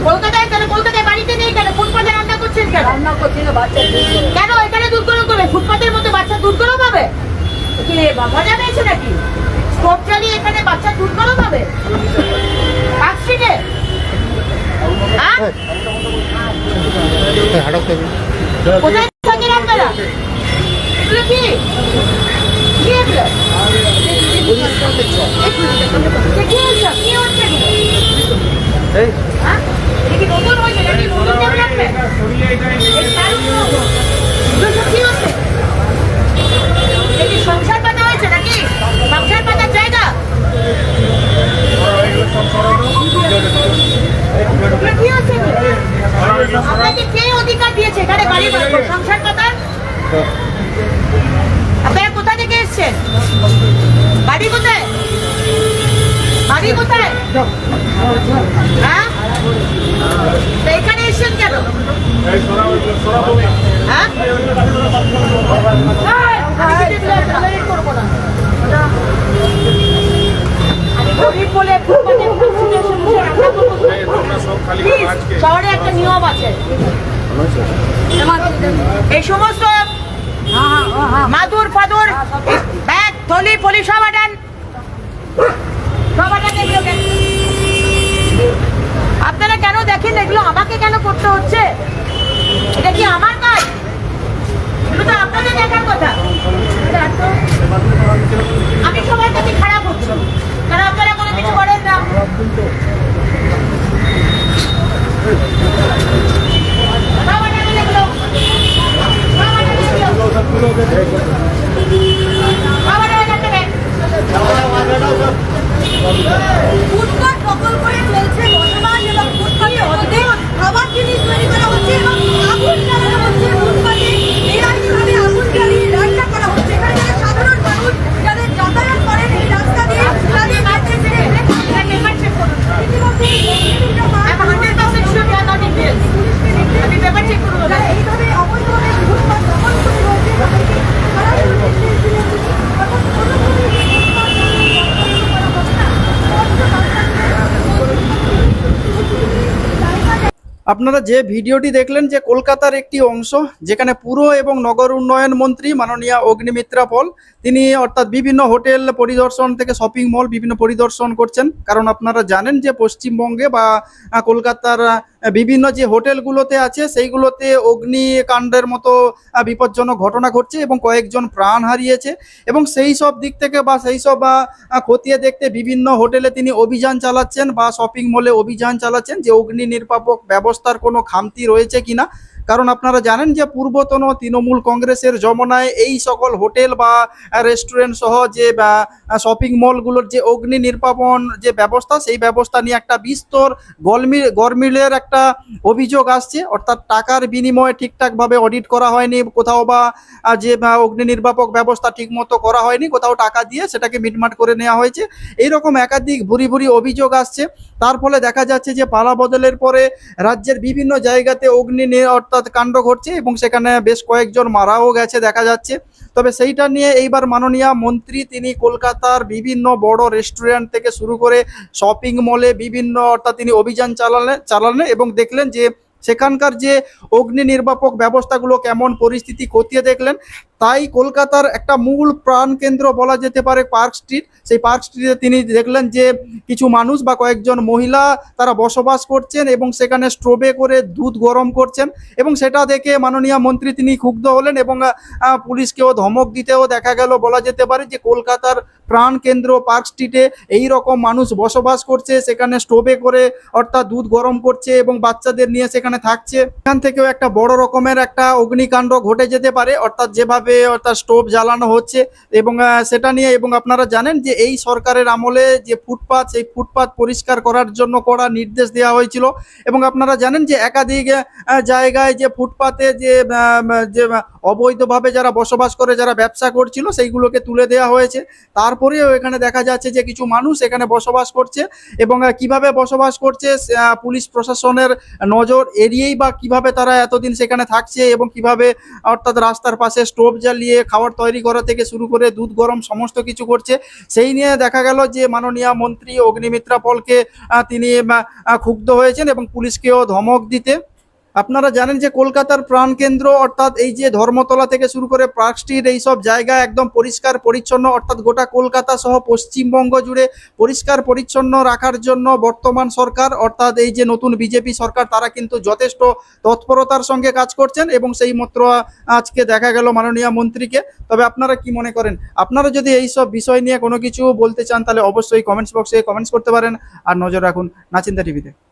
কলকাতায় কেন? কলকাতায় বাড়িতে নেই কেন? ফুটপাতে রান্না করছেন কেন? রান্না করছি না বাচ্চা কেন এখানে দুধ গরম করবে? ফুটপাতের মধ্যে বাচ্চা দুধ গরম হবে? কি মজা পেয়েছে নাকি? স্টোভ চালিয়ে এখানে বাচ্চা দুধ গরম হবে পার্ক স্ট্রিটে? হ্যাঁ, কোথায় থাকেন আপনারা? এগুলো কি কি এগুলো? কি হচ্ছে? কি হচ্ছে এগুলো? হ্যাঁ, এটা কি নতুন হয়েছে নাকি? নতুন ডেভেলপমেন্ট? কি হচ্ছে? এটা কি সংসার পাতা হয়েছে নাকি? সংসার পাতার জায়গা? কি হচ্ছে এগুলো? আপনাকে কে অধিকার দিয়েছে এখানে বাড়ি বানানোর, সংসার পাতার? আপনারা কোথা থেকে এসেছেন? বাড়ি কোথায়? বাড়ি কোথায়? হ্যাঁ, তো এখানে এসেছেন কেন? হ্যাঁ, আমি tolerate করবো না। আমি গরিব বলে ফুটপাতে বসে রান্না করবো? Please, শহরে একটা নিয়ম আছে। এই সমস্ত মাদুর ফাদুর ব্যাগ থলি ফলি সব আটান, সব আটান এগুলো কেন? আপনারা কেন দেখেন এগুলো? আমাকে কেন করতে হচ্ছে? এটা কি আমার কাজ? এগুলো তো আপনাদের দেখার কথা। আমি সবার কাছে খারাপ হচ্ছি কারণ আপনারা কোনো কিছু করেন না। সব আটান এগুলো, সব আটান এগুলো, সব আটান এখানে। ফুটপাত দখল করে চলছে বসবাস এবং ফুটপাতের মধ্যে খাবার জিনিস তৈরি করা হচ্ছে এবং আগুন জ্বালানো হচ্ছে ফুটপাতে। নিরাইভাবে আগুন জ্বালিয়ে রান্না করা হচ্ছে। এখানে যারা সাধারণ মানুষ যাদের যাতায়াত করেন এই রাস্তা দিয়ে তাদের কাছে membership করুন। I'm 100% sure you are not Indians. আপনি membership করুন। এইভাবে অবৈধভাবে ফুটপাত দখল করে রয়েছে তাদেরকে তারা আপনারা যে ভিডিওটি দেখলেন যে কলকাতার একটি অংশ যেখানে পুর এবং নগর উন্নয়ন মন্ত্রী মাননীয় অগ্নিমিত্রা পল তিনি অর্থাৎ বিভিন্ন হোটেল পরিদর্শন থেকে শপিং মল বিভিন্ন পরিদর্শন করছেন। কারণ আপনারা জানেন যে পশ্চিমবঙ্গে বা কলকাতার বিভিন্ন যে হোটেলগুলোতে আছে সেইগুলোতে অগ্নিকাণ্ডের মতো বিপজ্জনক ঘটনা ঘটছে এবং কয়েকজন প্রাণ হারিয়েছে এবং সেই সব দিক থেকে বা সেই সব খতিয়ে দেখতে বিভিন্ন হোটেলে তিনি অভিযান চালাচ্ছেন বা শপিং মলে অভিযান চালাচ্ছেন যে অগ্নি নির্বাপক ব্যবস্থার কোনো খামতি রয়েছে কিনা। কারণ আপনারা জানেন যে পূর্বতন তৃণমূল কংগ্রেসের জমানায় এই সকল হোটেল বা রেস্টুরেন্ট সহ যে শপিং মলগুলোর যে অগ্নি নির্বাপন যে ব্যবস্থা সেই ব্যবস্থা নিয়ে একটা বিস্তর গরমিলের একটা অভিযোগ আসছে। অর্থাৎ টাকার বিনিময়ে ঠিকঠাকভাবে অডিট করা হয়নি, কোথাও বা যে অগ্নি নির্বাপক ব্যবস্থা ঠিকমতো করা হয়নি, কোথাও টাকা দিয়ে সেটাকে মিটমাট করে নেওয়া হয়েছে, এইরকম একাধিক ভুরি ভুরি অভিযোগ আসছে। তার ফলে দেখা যাচ্ছে যে পালা বদলের পরে রাজ্যের বিভিন্ন জায়গাতে অগ্নি অর্থাৎ কাণ্ড ঘটছে এবং সেখানে বেশ কয়েকজন মারাও গেছে দেখা যাচ্ছে। তবে সেইটা নিয়ে এইবার মাননীয় মন্ত্রী তিনি কলকাতার বিভিন্ন বড় রেস্টুরেন্ট থেকে শুরু করে শপিং মলে বিভিন্ন অর্থাৎ তিনি অভিযান চালালেন এবং দেখলেন যে সেখানকার যে অগ্নি নির্বাপক ব্যবস্থাগুলো কেমন পরিস্থিতি খতিয়ে দেখলেন। তাই কলকাতার একটা মূল প্রাণকেন্দ্র বলা যেতে পারে পার্ক স্ট্রিট, সেই পার্ক স্ট্রিটে তিনি দেখলেন যে কিছু মানুষ বা কয়েকজন মহিলা তারা বসবাস করছেন এবং সেখানে স্টোভে করে দুধ গরম করছেন এবং সেটা দেখে মাননীয় মন্ত্রী তিনি ক্ষুব্ধ হলেন এবং পুলিশকেও ধমক দিতেও দেখা গেল। বলা যেতে পারে যে কলকাতার প্রাণকেন্দ্র পার্ক স্ট্রিটে এই রকম মানুষ বসবাস করছে, সেখানে স্টোভে করে অর্থাৎ দুধ গরম করছে এবং বাচ্চাদের নিয়ে সেখানে থাকছে। এখান থেকেও একটা বড় রকমের একটা অগ্নিকাণ্ড ঘটে যেতে পারে অর্থাৎ যেভাবে অর্থাৎ স্টোভ জ্বালানো হচ্ছে এবং সেটা নিয়ে। এবং আপনারা জানেন যে এই সরকারের আমলে যে ফুটপাত সেই ফুটপাত পরিষ্কার করার জন্য কড়া নির্দেশ দেওয়া হয়েছিল এবং আপনারা জানেন যে একাধিক জায়গায় যে ফুটপাতে যে অবৈধভাবে যারা বসবাস করে যারা ব্যবসা করছিল সেইগুলোকে তুলে দেওয়া হয়েছে। তারপরেও এখানে দেখা যাচ্ছে যে কিছু মানুষ এখানে বসবাস করছে এবং কিভাবে বসবাস করছে পুলিশ প্রশাসনের নজর এড়িয়েই বা কিভাবে তারা এতদিন সেখানে থাকছে এবং কিভাবে অর্থাৎ রাস্তার পাশে স্টোভ জ্বালিয়ে খাবার তৈরি করা থেকে শুরু করে দুধ গরম সমস্ত কিছু করছে, সেই নিয়ে দেখা গেল যে মাননীয় মন্ত্রী অগ্নিমিত্রা পলকে তিনি ক্ষুব্ধ হয়েছেন এবং পুলিশকেও ধমক দিতে। আপনারা জানেন যে কলকাতার প্রাণকেন্দ্র অর্থাৎ এই যে ধর্মতলা থেকে শুরু করে পার্ক স্ট্রিট এইসব জায়গা একদম পরিষ্কার পরিচ্ছন্ন, অর্থাৎ গোটা কলকাতা সহ পশ্চিমবঙ্গ জুড়ে পরিষ্কার পরিচ্ছন্ন রাখার জন্য বর্তমান সরকার অর্থাৎ এই যে নতুন বিজেপি সরকার তারা কিন্তু যথেষ্ট তৎপরতার সঙ্গে কাজ করছেন এবং সেই মাত্র আজকে দেখা গেল মাননীয় মন্ত্রীকে। তবে আপনারা কি মনে করেন? আপনারা যদি এই সব বিষয় নিয়ে কোনো কিছু বলতে চান তাহলে অবশ্যই কমেন্টস বক্সে কমেন্টস করতে পারেন। আর নজর রাখুন নাচিন্দা টিভিতে।